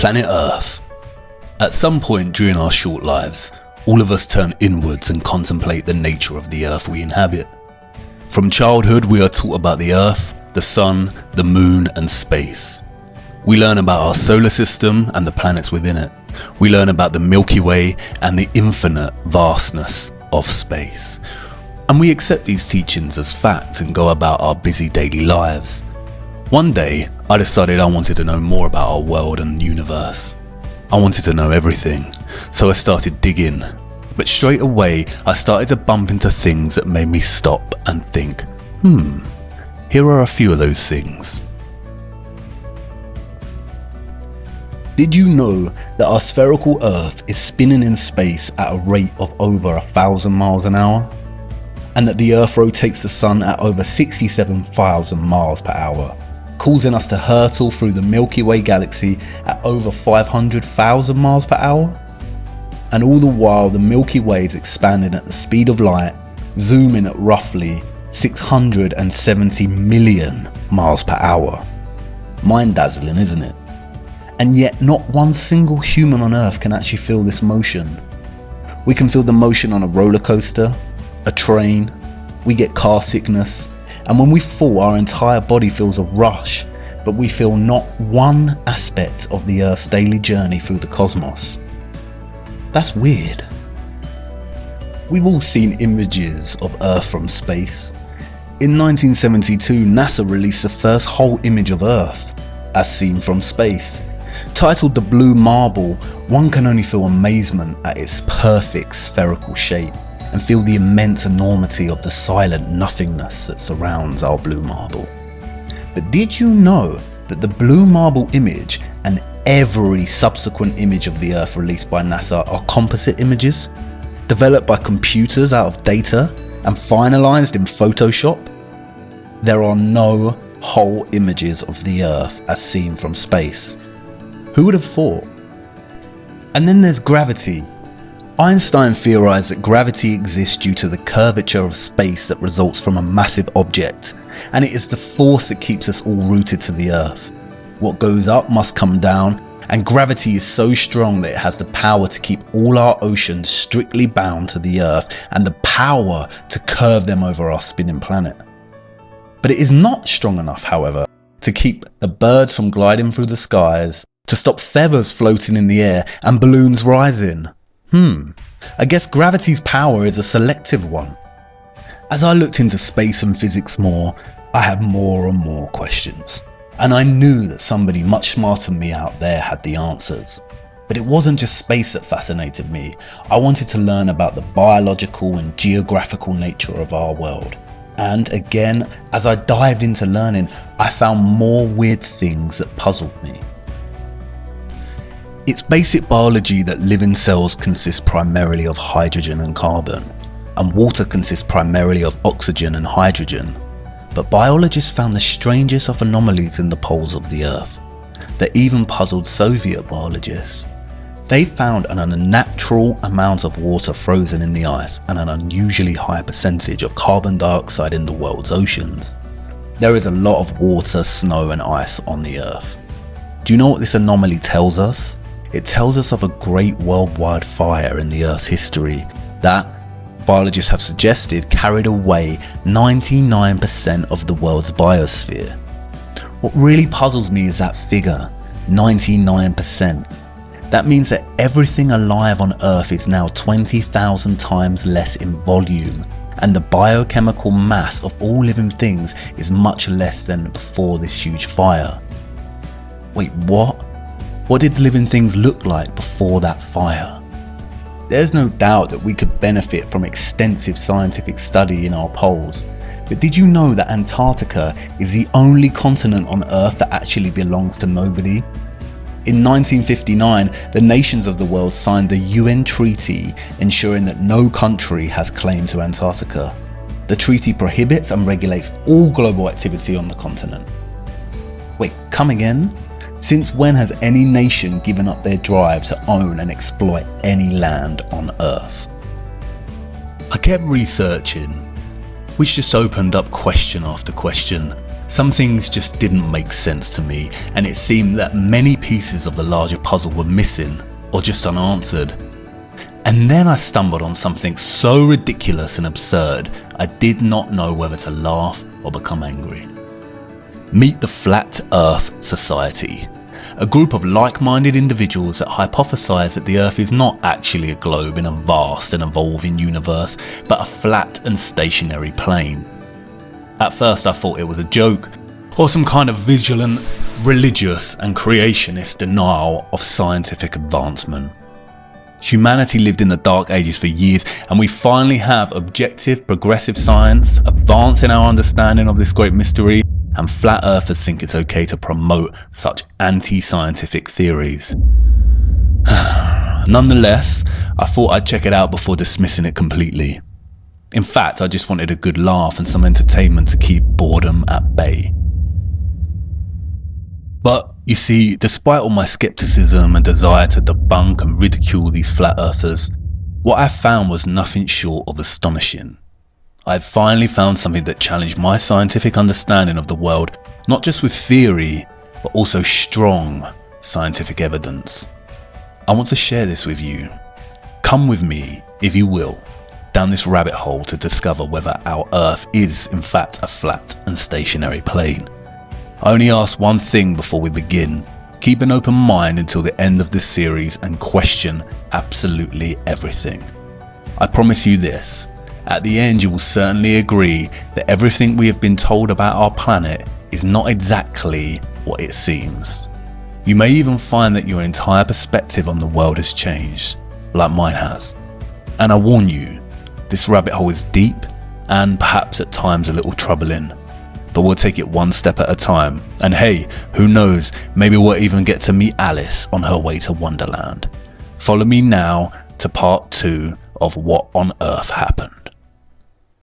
Planet Earth. At some point during our short lives, all of us turn inwards and contemplate the nature of the Earth we inhabit. From childhood, we are taught about the Earth, the Sun, the Moon, and space. We learn about our solar system and the planets within it. We learn about the Milky Way and the infinite vastness of space. And we accept these teachings as fact and go about our busy daily lives. One day, I decided I wanted to know more about our world and universe. I wanted to know everything, so I started digging. But straight away, I started to bump into things that made me stop and think, here are a few of those things. Did you know that our spherical Earth is spinning in space at a rate of over 1,000 miles an hour? And that the Earth rotates the Sun at over 67,000 miles per hour, causing us to hurtle through the Milky Way galaxy at over 500,000 miles per hour? And all the while the Milky Way is expanding at the speed of light, zooming at roughly 670 million miles per hour. Mind-dazzling, isn't it? And yet not one single human on Earth can actually feel this motion. We can feel the motion on a roller coaster, a train, we get car sickness, and when we fall our entire body feels a rush, but we feel not one aspect of the Earth's daily journey through the cosmos. That's weird. We've all seen images of Earth from space. In 1972, NASA released the first whole image of Earth, as seen from space. Titled The Blue Marble, one can only feel amazement at its perfect spherical shape and feel the immense enormity of the silent nothingness that surrounds our blue marble. But did you know that the blue marble image and every subsequent image of the Earth released by NASA are composite images, developed by computers out of data and finalized in Photoshop? There are no whole images of the Earth as seen from space. Who would have thought? And then there's gravity. Einstein theorized that gravity exists due to the curvature of space that results from a massive object, and it is the force that keeps us all rooted to the Earth. What goes up must come down, and gravity is so strong that it has the power to keep all our oceans strictly bound to the Earth and the power to curve them over our spinning planet. But it is not strong enough, however, to keep the birds from gliding through the skies, to stop feathers floating in the air and balloons rising. I guess gravity's power is a selective one. As I looked into space and physics more, I had more and more questions. And I knew that somebody much smarter than me out there had the answers. But it wasn't just space that fascinated me. I wanted to learn about the biological and geographical nature of our world. And again, as I dived into learning, I found more weird things that puzzled me. It's basic biology that living cells consist primarily of hydrogen and carbon, and water consists primarily of oxygen and hydrogen. But biologists found the strangest of anomalies in the poles of the Earth that even puzzled Soviet biologists. They found an unnatural amount of water frozen in the ice and an unusually high percentage of carbon dioxide in the world's oceans. There is a lot of water, snow and ice on the Earth. Do you know what this anomaly tells us? It tells us of a great worldwide fire in the Earth's history that, biologists have suggested, carried away 99% of the world's biosphere. What really puzzles me is that figure, 99%. That means that everything alive on Earth is now 20,000 times less in volume, and the biochemical mass of all living things is much less than before this huge fire. Wait, what? What did living things look like before that fire? There's no doubt that we could benefit from extensive scientific study in our poles, but did you know that Antarctica is the only continent on Earth that actually belongs to nobody? In 1959, the nations of the world signed the UN Treaty ensuring that no country has claim to Antarctica. The treaty prohibits and regulates all global activity on the continent. Wait, come again? Since when has any nation given up their drive to own and exploit any land on Earth? I kept researching, which just opened up question after question, Some things just didn't make sense to me, and it seemed that many pieces of the larger puzzle were missing or just unanswered. And then I stumbled on something so ridiculous and absurd, I did not know whether to laugh or become angry. Meet the Flat Earth Society, a group of like-minded individuals that hypothesize that the Earth is not actually a globe in a vast and evolving universe, but a flat and stationary plane. At first I thought it was a joke, or some kind of vigilant, religious and creationist denial of scientific advancement. Humanity lived in the dark ages for years, and we finally have objective, progressive science advancing our understanding of this great mystery, and flat earthers think it's okay to promote such anti-scientific theories. Nonetheless, I thought I'd check it out before dismissing it completely. In fact, I just wanted a good laugh and some entertainment to keep boredom at bay. But, you see, despite all my skepticism and desire to debunk and ridicule these flat earthers, what I found was nothing short of astonishing. I had finally found something that challenged my scientific understanding of the world, not just with theory, but also strong scientific evidence. I want to share this with you. Come with me, if you will, down this rabbit hole to discover whether our Earth is in fact a flat and stationary plane. I only ask one thing before we begin. Keep an open mind until the end of this series and question absolutely everything. I promise you this, at the end you will certainly agree that everything we have been told about our planet is not exactly what it seems. You may even find that your entire perspective on the world has changed, like mine has. And I warn you, this rabbit hole is deep and perhaps at times a little troubling. But we'll take it one step at a time. And hey, who knows, maybe we'll even get to meet Alice on her way to Wonderland. Follow me now to part 2 of What on Earth Happened.